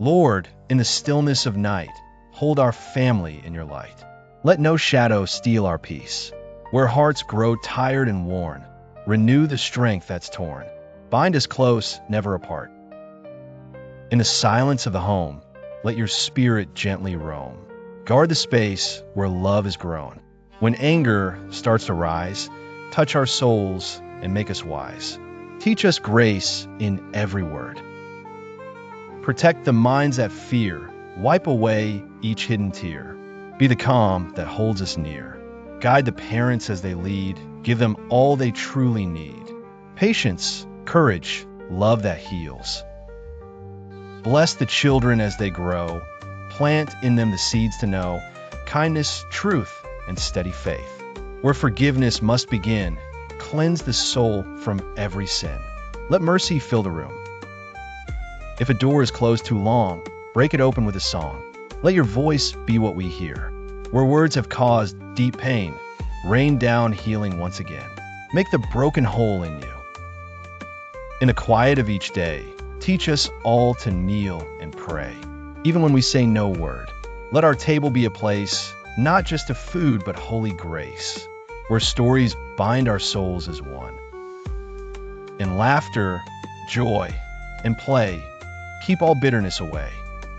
Lord, in the stillness of night, hold our family in your light. Let no shadow steal our peace. Where hearts grow tired and worn, renew the strength that's torn. Bind us close, never apart. In the silence of the home, let your spirit gently roam. Guard the space where love is grown. When anger starts to rise, touch our souls and make us wise. Teach us grace in every word. Protect the minds that fear. Wipe away each hidden tear. Be the calm that holds us near. Guide the parents as they lead. Give them all they truly need. Patience, courage, love that heals. Bless the children as they grow. Plant in them the seeds to know kindness, truth, and steady faith. Where forgiveness must begin, cleanse the soul from every sin. Let mercy fill the room. If a door is closed too long, break it open with a song. Let your voice be what we hear. Where words have caused deep pain, rain down healing once again. Make the broken whole in you. In the quiet of each day, teach us all to kneel and pray. Even when we say no word, let our table be a place, not just of food, but holy grace, where stories bind our souls as one. In laughter, joy, and play, keep all bitterness away.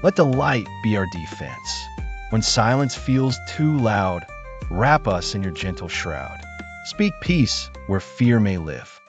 Let delight be our defense. When silence feels too loud, wrap us in your gentle shroud. Speak peace where fear may live.